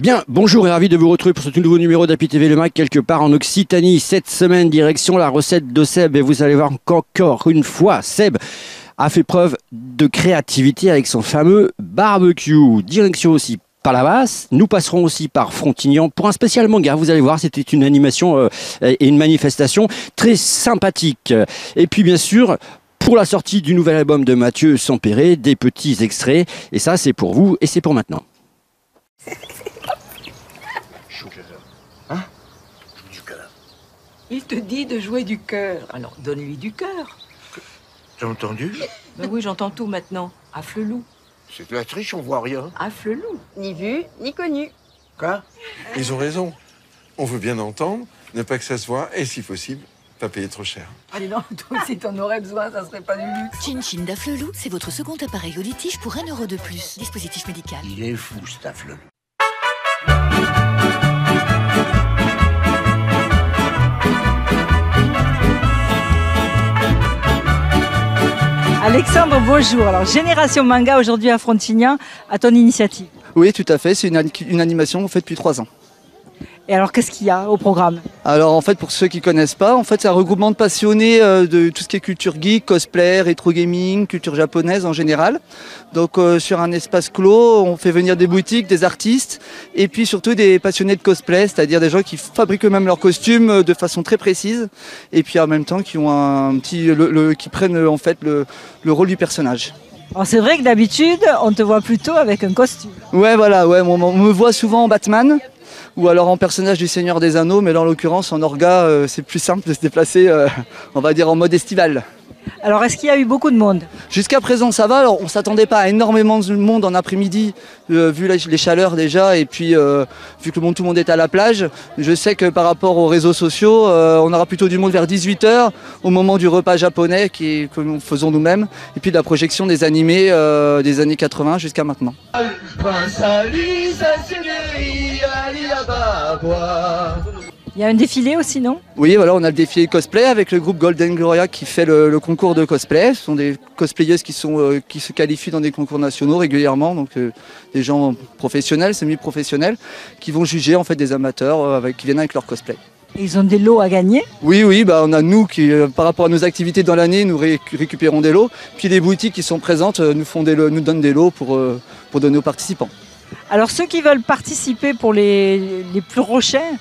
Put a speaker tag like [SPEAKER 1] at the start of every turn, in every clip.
[SPEAKER 1] bien, bonjour et ravi de vous retrouver pour ce tout nouveau numéro d'Happy TV Le Mag, quelque part en Occitanie. Cette semaine, direction la recette de Seb. Et vous allez voir qu'encore une fois, Seb a fait preuve de créativité avec son fameux barbecue. Direction aussi Palavas, nous passerons aussi par Frontignan pour un spécial manga. Vous allez voir, c'était une animation et une manifestation très sympathique. Et puis bien sûr, pour la sortie du nouvel album de Mathieu Sampéré, des petits extraits. Et ça, c'est pour vous et c'est pour maintenant.
[SPEAKER 2] Hein? Joue du cœur.
[SPEAKER 3] Il te dit de jouer du cœur. Alors donne-lui du cœur.
[SPEAKER 2] T'as entendu?
[SPEAKER 3] Ben oui, j'entends tout maintenant. Afflelou.
[SPEAKER 2] C'est de la triche, on voit rien.
[SPEAKER 3] Afflelou.
[SPEAKER 4] Ni vu, ni connu.
[SPEAKER 2] Quoi?
[SPEAKER 5] Ils ont raison. On veut bien entendre, ne pas que ça se voit, et si possible, pas payer trop cher.
[SPEAKER 3] Allez, non, toi aussi t'en aurais besoin, ça serait pas du luxe.
[SPEAKER 6] Chin Chin d'Afflelou, c'est votre second appareil auditif pour 1 € de plus. Dispositif médical.
[SPEAKER 2] Il est fou, cet afflelou.
[SPEAKER 7] Alexandre, bonjour. Alors, Génération Manga aujourd'hui à Frontignan, à ton initiative.
[SPEAKER 8] Oui, tout à fait. C'est une animation qu'on fait depuis 3 ans.
[SPEAKER 7] Et alors, qu'est-ce qu'il y a au programme?
[SPEAKER 8] Alors, en fait, pour ceux qui ne connaissent pas, en fait, c'est un regroupement de passionnés de tout ce qui est culture geek, cosplay, rétro gaming, culture japonaise en général. Donc, sur un espace clos, on fait venir des boutiques, des artistes, et puis surtout des passionnés de cosplay, c'est-à-dire des gens qui fabriquent eux-mêmes leurs costumes de façon très précise, et puis en même temps qui ont un petit, qui prennent en fait le rôle du personnage.
[SPEAKER 7] Alors, c'est vrai que d'habitude, on te voit plutôt avec un costume.
[SPEAKER 8] Ouais, voilà, ouais, on me voit souvent en Batman. Ou alors en personnage du Seigneur des Anneaux, mais là en l'occurrence en orga, c'est plus simple de se déplacer, on va dire en mode estival.
[SPEAKER 7] Alors est-ce qu'il y a eu beaucoup de monde?
[SPEAKER 8] Jusqu'à présent ça va, alors on ne s'attendait pas à énormément de monde en après-midi, vu les chaleurs déjà, et puis vu que tout le monde est à la plage. Je sais que par rapport aux réseaux sociaux, on aura plutôt du monde vers 18 h, au moment du repas japonais que nous faisons nous-mêmes, et puis de la projection des animés des années 80 jusqu'à maintenant.
[SPEAKER 7] Il y a un défilé aussi, non?
[SPEAKER 8] Oui, voilà, on a le défilé cosplay avec le groupe Golden Gloria qui fait le concours de cosplay. Ce sont des cosplayeuses qui se qualifient dans des concours nationaux régulièrement, donc des gens professionnels, semi-professionnels, qui vont juger en fait des amateurs qui viennent avec leur cosplay.
[SPEAKER 7] Et ils ont des lots à gagner?
[SPEAKER 8] Oui, bah, on a nous qui, par rapport à nos activités dans l'année, nous récupérons des lots. Puis les boutiques qui sont présentes nous donnent des lots pour donner aux participants.
[SPEAKER 7] Alors ceux qui veulent participer pour les plus prochains,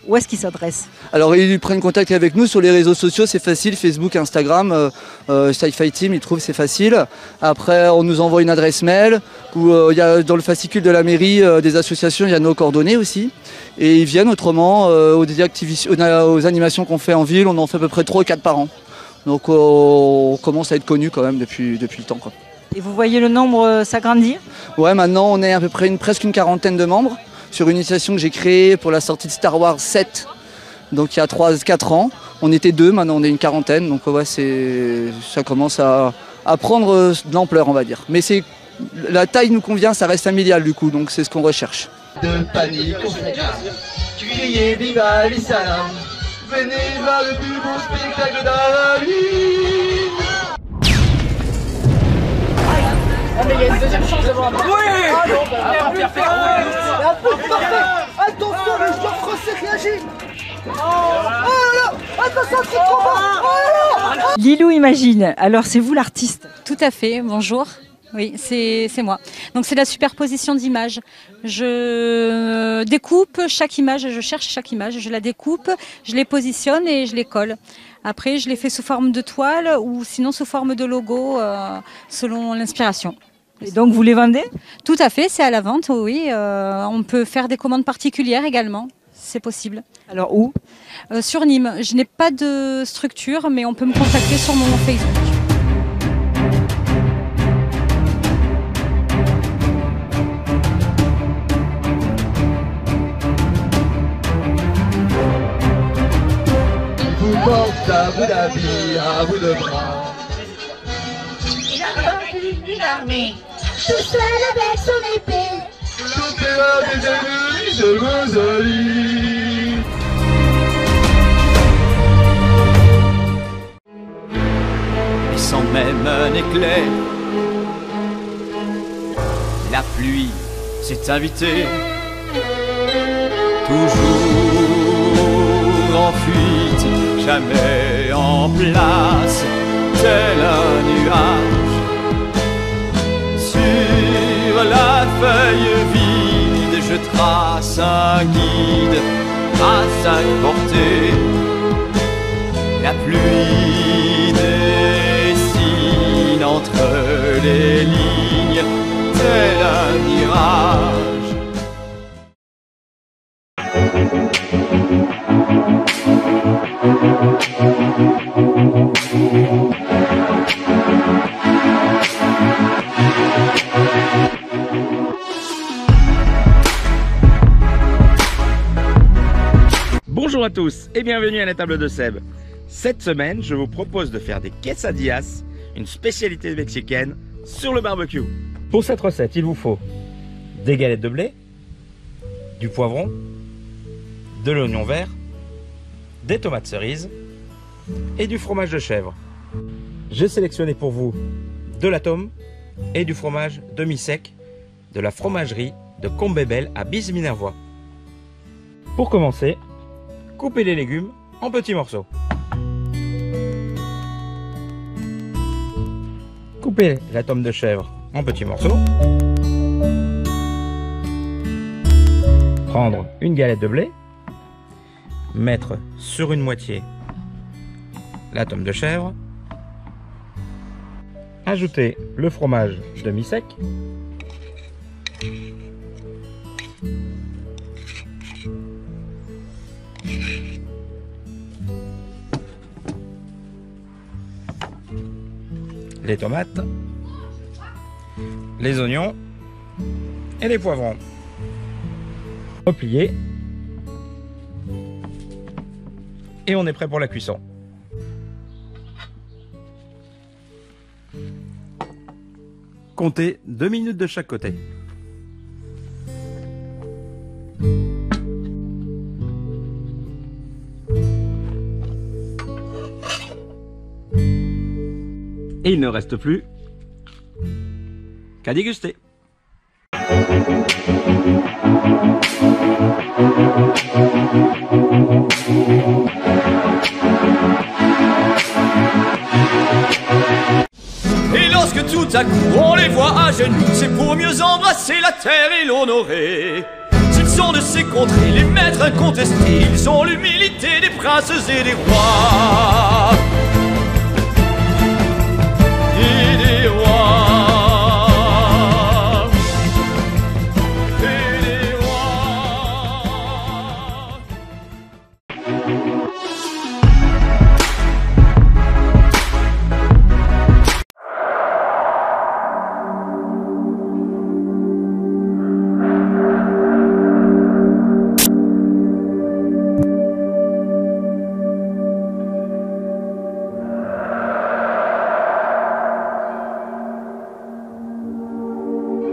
[SPEAKER 7] où est-ce qu'ils s'adressent? Alors
[SPEAKER 8] ils prennent contact avec nous sur les réseaux sociaux, c'est facile, Facebook, Instagram, Sci-Fi Team, ils trouvent c'est facile. Après on nous envoie une adresse mail, où il y a dans le fascicule de la mairie des associations, il y a nos coordonnées aussi. Et ils viennent autrement aux animations qu'on fait en ville, on en fait à peu près 3 ou 4 par an. Donc on commence à être connus quand même depuis le temps, quoi.
[SPEAKER 7] Et vous voyez le nombre s'agrandir? Ouais,
[SPEAKER 8] maintenant on est à peu près presque une quarantaine de membres sur une initiation que j'ai créée pour la sortie de Star Wars 7, donc il y a 3-4 ans. On était 2, maintenant on est une quarantaine, donc ouais, ça commence à prendre de l'ampleur, on va dire. Mais la taille nous convient, ça reste familial du coup, donc c'est ce qu'on recherche.
[SPEAKER 9] De panique, on fait crier viva les salams, venez voir le plus beau spectacle de la vie.
[SPEAKER 3] Ah mais il y a une deuxième chance devant moi. Oui. Ah non,
[SPEAKER 9] Attention, le joueur français réagit. Oh là, attention, petit combat. Oh là.
[SPEAKER 7] Lilou Imagine, alors c'est vous l'artiste?
[SPEAKER 10] Tout à fait, bonjour. Oui, c'est moi. Donc c'est la superposition d'images. Je découpe chaque image, je cherche chaque image, je la découpe, je les positionne et je les colle. Après, je les fais sous forme de toile ou sinon sous forme de logo, selon l'inspiration.
[SPEAKER 7] Et donc vous les vendez?
[SPEAKER 10] Tout à fait, c'est à la vente, oui. On peut faire des commandes particulières également, c'est possible.
[SPEAKER 7] Alors où?
[SPEAKER 10] Sur Nîmes. Je n'ai pas de structure, mais on peut me contacter sur mon Facebook.
[SPEAKER 9] Porte à bout d'habits, à bout de bras.
[SPEAKER 11] Il a une armée, tout seul avec son épée.
[SPEAKER 9] Tout est là des ennemis de Rosalie.
[SPEAKER 12] Et sans même un éclair, la pluie s'est invitée toujours en fuite, jamais en place, tel un nuage. Sur la feuille vide, je trace un guide à 5 portées. La pluie dessine entre les lignes, tel un mirage.
[SPEAKER 4] Bonjour à tous et bienvenue à la table de Seb. Cette semaine, je vous propose de faire des quesadillas, une spécialité mexicaine, sur le barbecue. Pour cette recette, il vous faut des galettes de blé, du poivron, de l'oignon vert, des tomates cerises et du fromage de chèvre. J'ai sélectionné pour vous de la tome et du fromage demi-sec de la fromagerie de Combébel à Bise-Minervois. Pour commencer, coupez les légumes en petits morceaux. Coupez la tome de chèvre en petits morceaux. Prendre une galette de blé, mettre sur une moitié la tome de chèvre, ajouter le fromage demi-sec, les tomates, les oignons et les poivrons. Replier et on est prêt pour la cuisson. Comptez 2 minutes de chaque côté. Et il ne reste plus qu'à déguster.
[SPEAKER 12] Et lorsque tout à coup on les voit à genoux, c'est pour mieux embrasser la terre et l'honorer. S'ils sont de ces contrées, les maîtres incontestés, ils ont l'humilité des princes et des rois. Et des rois. Et des rois.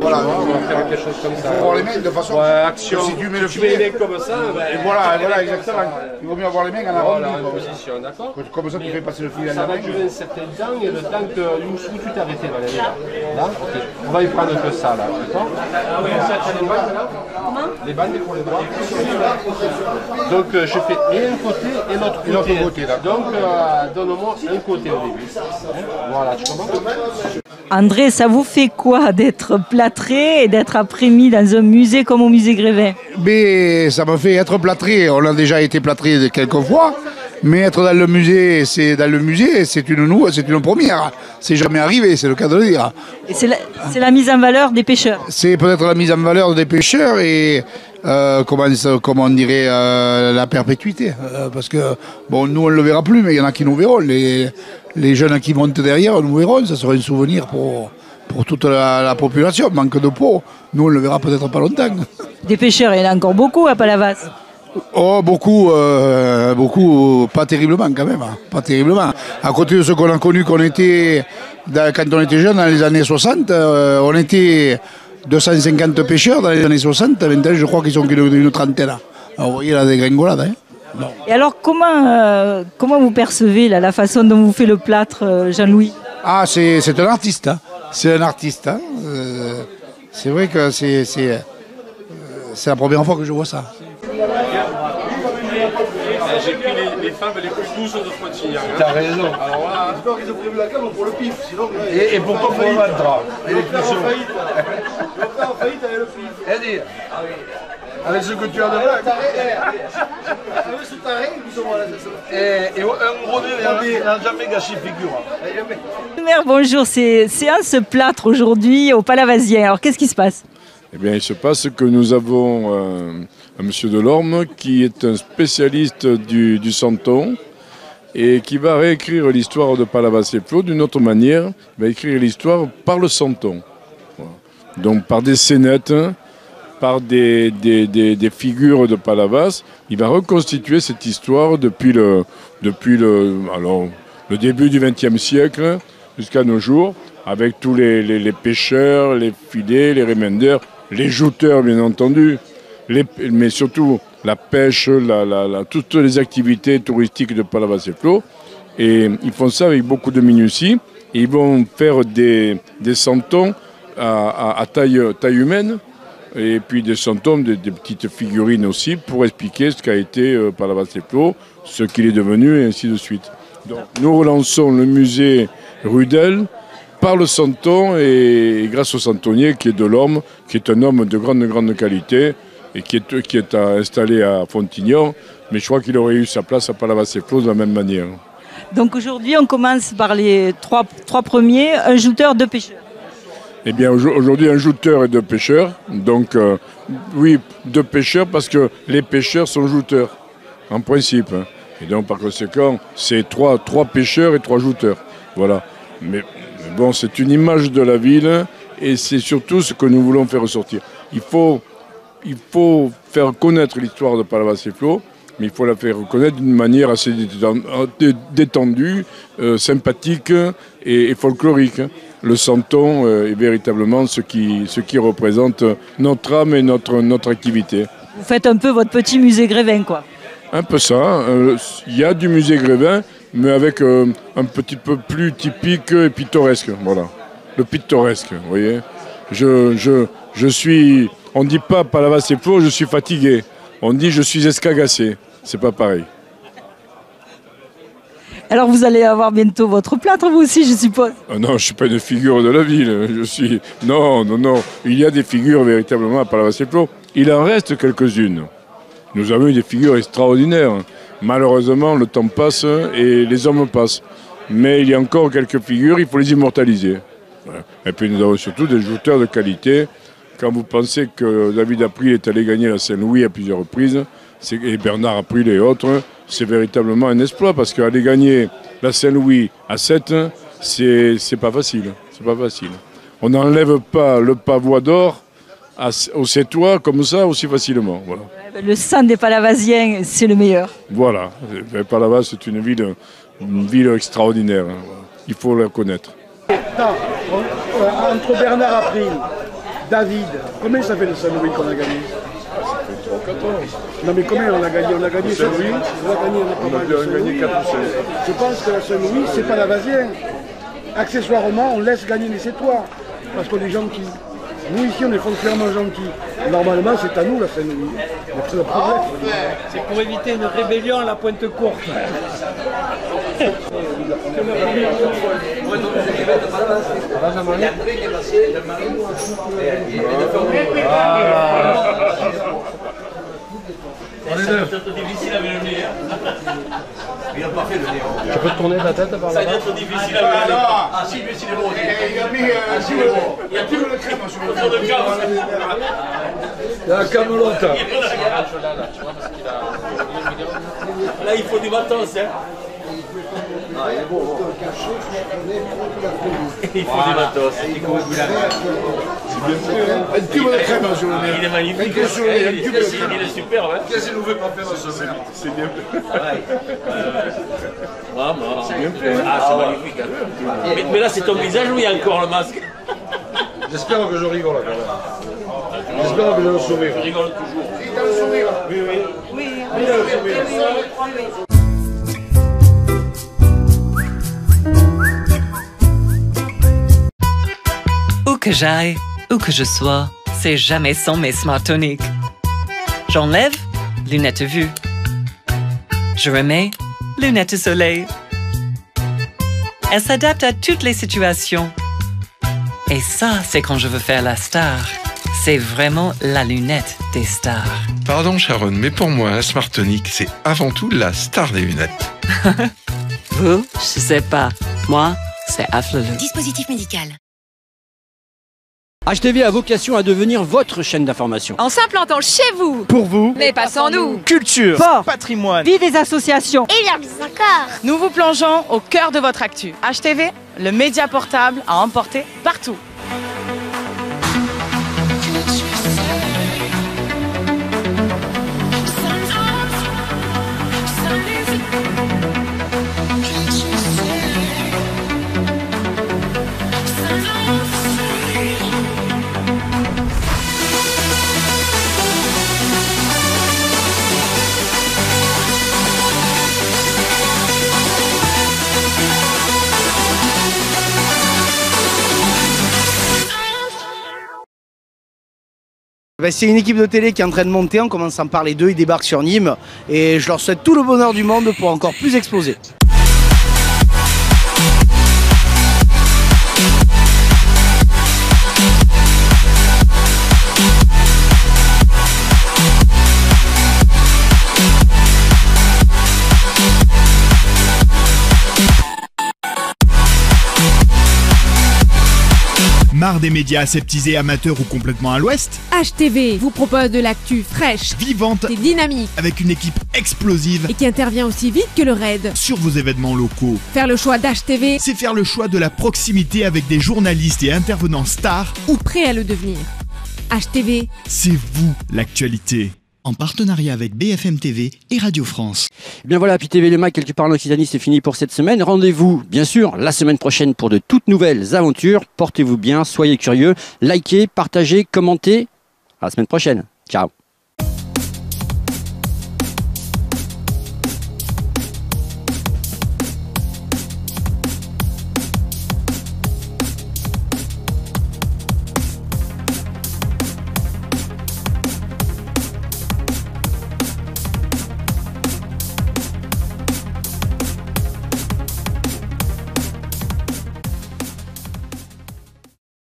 [SPEAKER 13] Voilà, on va faire quelque chose comme ça. Il faut voir les mains de façon. Ouais, action. Si tu mets le filet. Les mains comme ça, et voilà, exactement. Il vaut mieux avoir les mains en arrondi. Voilà, en position, d'accord. Comme ça, tu fais passer le filet à la main. Ça va durer un certain temps, et le temps que où tu t'arrêtes, Valérie. Là, ok. On va y prendre que ça, là, d'accord. Ça, tu as les bandes, là. Comment? Les bandes pour les bras. Donc, je fais et un côté et l'autre côté. Donc, donne-moi un côté au début. Voilà, tu comprends?
[SPEAKER 7] André, ça vous fait quoi d'être plâtré et d'être après mis dans un musée comme au musée Grévin?
[SPEAKER 13] Mais ça me fait être plâtré. On a déjà été plâtré quelques fois, mais être dans le musée, c'est une première. C'est jamais arrivé, c'est le cas de le dire.
[SPEAKER 7] Et c'est la mise en valeur des pêcheurs.
[SPEAKER 13] C'est peut-être la mise en valeur des pêcheurs et comment on dirait la perpétuité. Parce que bon, nous on ne le verra plus, mais il y en a qui nous verront. Les jeunes qui montent derrière nous verront. Ça sera un souvenir pour toute la population. Manque de peau. Nous on le verra peut-être pas longtemps.
[SPEAKER 7] Des pêcheurs, il y en a encore beaucoup à Palavas.
[SPEAKER 13] Oh, beaucoup, pas terriblement quand même, hein, pas terriblement. À côté de ce qu'on a connu quand on était jeune, dans les années 60, on était 250 pêcheurs dans les années 60, maintenant je crois qu'ils sont qu'une trentaine. Alors vous voyez la dégringolade. Hein. Bon.
[SPEAKER 7] Et alors comment vous percevez la façon dont vous fait le plâtre, Jean-Louis?
[SPEAKER 13] Ah, c'est un artiste, hein. C'est un artiste. Hein. C'est vrai que c'est la première fois que je vois ça.
[SPEAKER 14] J'ai pris les femmes les plus douces de Frontignac.
[SPEAKER 13] T'as raison.
[SPEAKER 14] Alors voilà.
[SPEAKER 13] J'espère qu'ils ont prévu la cam pour le pif, sinon...
[SPEAKER 14] Et pourquoi pour le ventre?
[SPEAKER 13] Et les plus en faillite. Je vais faire en faillite avec le pif. Et dire. Avec ce que tu as de là. Avec ce taré, ils sont là. Et un gros nez, il n'a jamais gâché figure.
[SPEAKER 7] Maire, bonjour, c'est séance plâtre aujourd'hui au Palavasien. Alors qu'est-ce qui se passe?
[SPEAKER 15] Eh bien, il se passe que nous avons un monsieur Delorme qui est un spécialiste du santon et qui va réécrire l'histoire de Palavas-les-Flots d'une autre manière. Il va écrire l'histoire par le santon. Voilà. Donc par des scénettes, par des figures de Palavas. Il va reconstituer cette histoire depuis le début du XXe siècle jusqu'à nos jours, avec tous les pêcheurs, les filets, les remendeurs, les jouteurs bien entendu, mais surtout la pêche, toutes les activités touristiques de Palavas-les-Flots. Et ils font ça avec beaucoup de minutie. Et ils vont faire des santons à taille humaine, et puis des santons, des petites figurines aussi, pour expliquer ce qu'a été Palavas-les-Flots, ce qu'il est devenu, et ainsi de suite. Donc, nous relançons le musée Rudel par le santon et grâce au santonnier qui est Delorme, qui est un homme de grande qualité et qui est installé à Fontignan, mais je crois qu'il aurait eu sa place à Palavas-les-Flots de la même manière.
[SPEAKER 7] Donc aujourd'hui, on commence par les trois premiers, un jouteur, deux pêcheurs.
[SPEAKER 15] Eh bien aujourd'hui, un jouteur et deux pêcheurs. Donc oui, deux pêcheurs parce que les pêcheurs sont jouteurs, en principe. Et donc par conséquent, c'est trois pêcheurs et trois jouteurs. Voilà. Mais bon, c'est une image de la ville et c'est surtout ce que nous voulons faire ressortir. Il faut faire connaître l'histoire de Palavas-les-Flots, mais il faut la faire connaître d'une manière assez détendue, sympathique et folklorique. Le santon est véritablement ce qui représente notre âme et notre activité.
[SPEAKER 7] Vous faites un peu votre petit musée Grévin, quoi.
[SPEAKER 15] Un peu ça. Il y a du musée Grévin, mais avec un petit peu plus typique et pittoresque. Voilà. Le pittoresque, vous voyez. Je suis... On ne dit pas Palavas-les-Flots, je suis fatigué. On dit je suis escagacé. C'est pas pareil.
[SPEAKER 7] Alors vous allez avoir bientôt votre plâtre, vous aussi, je suppose.
[SPEAKER 15] Non, je ne suis pas une figure de la ville. Non. Il y a des figures véritablement à Palavas-les-Flots. Il en reste quelques-unes. Nous avons eu des figures extraordinaires. Malheureusement, le temps passe et les hommes passent. Mais il y a encore quelques figures, il faut les immortaliser. Voilà. Et puis nous avons surtout des jouteurs de qualité. Quand vous pensez que David April est allé gagner la Saint-Louis à plusieurs reprises, et Bernard April et autres, c'est véritablement un exploit parce qu'aller gagner la Saint-Louis à 7, c'est pas facile. C'est pas facile. On n'enlève pas le pavois d'or au Sétois comme ça aussi facilement. Voilà.
[SPEAKER 7] Le sang des Palavasiens, c'est le meilleur.
[SPEAKER 15] Voilà. Palavas, c'est une ville extraordinaire. Il faut la connaître.
[SPEAKER 13] Entre Bernard April, David, combien ça fait le Saint-Louis qu'on a gagné?
[SPEAKER 15] Ça fait 3 ou 4 ans.
[SPEAKER 13] Non mais combien on a gagné? On a gagné Saint-Louis. On a gagné 4 ou 5. Je pense que la Saint-Louis, c'est pas Palavasien. Accessoirement, on laisse gagner les Sétois. Parce qu'on est gentils. Nous ici, on est foncièrement gentils. Normalement, c'est à nous la Saint-Louis. C'est le problème.
[SPEAKER 16] C'est pour éviter une rébellion à la pointe courte.
[SPEAKER 14] C'est difficile avec le nez. Il n'a pas fait le nez.
[SPEAKER 16] Tu peux te tourner la tête par là.
[SPEAKER 14] Ça va être difficile avec le nez. Ah si, mais s'il est bon. Il y a tout le crème sur le tour de cave.
[SPEAKER 16] Il y a un camelote.
[SPEAKER 14] Là, il faut du matos, hein.
[SPEAKER 13] Ah, il est bon,
[SPEAKER 14] il faut du matos.
[SPEAKER 13] C'est bien fait. Un tube de crème sur le nez.
[SPEAKER 14] Il est magnifique. Il est super, ouais.
[SPEAKER 13] Qu'est-ce qu'il nous fait pas faire ce merde?
[SPEAKER 15] C'est bien fait.
[SPEAKER 14] C'est bien fait. Ah, c'est magnifique. Mais là, c'est ton visage où il y a encore le masque.
[SPEAKER 13] J'espère que je rigole quand même. J'espère que j'ai le sourire.
[SPEAKER 14] Je rigole toujours.
[SPEAKER 13] T'as le sourire? Oui.
[SPEAKER 7] Oui.
[SPEAKER 17] Où que j'aille, où que je sois, c'est jamais sans mes Smart Tonic. J'enlève, lunettes vue. Je remets, lunettes de soleil. Elle s'adapte à toutes les situations. Et ça, c'est quand je veux faire la star. C'est vraiment la lunette des stars.
[SPEAKER 5] Pardon Sharon, mais pour moi, un Smartonic, c'est avant tout la star des lunettes.
[SPEAKER 17] Vous, je sais pas. Moi, c'est Afflelou.
[SPEAKER 6] Dispositif médical.
[SPEAKER 1] HTV a vocation à devenir votre chaîne d'information.
[SPEAKER 3] En s'implantant chez vous.
[SPEAKER 1] Pour vous.
[SPEAKER 3] Mais pas sans nous.
[SPEAKER 18] Culture,
[SPEAKER 7] Sport,
[SPEAKER 18] patrimoine,
[SPEAKER 7] vie des associations.
[SPEAKER 11] Et bien encore.
[SPEAKER 19] Nous vous plongeons au cœur de votre actu. HTV, le média portable à emporter partout.
[SPEAKER 18] C'est une équipe de télé qui est en train de monter, on commence à en parler d'eux, ils débarquent sur Nîmes et je leur souhaite tout le bonheur du monde pour encore plus exploser.
[SPEAKER 20] Marre des médias aseptisés, amateurs ou complètement à l'ouest?
[SPEAKER 21] HTV vous propose de l'actu fraîche,
[SPEAKER 20] vivante
[SPEAKER 21] et dynamique,
[SPEAKER 20] avec une équipe explosive
[SPEAKER 21] et qui intervient aussi vite que le raid
[SPEAKER 20] sur vos événements locaux.
[SPEAKER 21] Faire le choix d'HTV,
[SPEAKER 20] c'est faire le choix de la proximité avec des journalistes et intervenants stars
[SPEAKER 21] ou prêts à le devenir. HTV,
[SPEAKER 20] c'est vous l'actualité. En partenariat avec BFM TV et Radio France.
[SPEAKER 1] Eh bien voilà, Happy TV Le Mag, quelque part en Occitanie, c'est fini pour cette semaine. Rendez-vous, bien sûr, la semaine prochaine pour de toutes nouvelles aventures. Portez-vous bien, soyez curieux, likez, partagez, commentez. À la semaine prochaine. Ciao.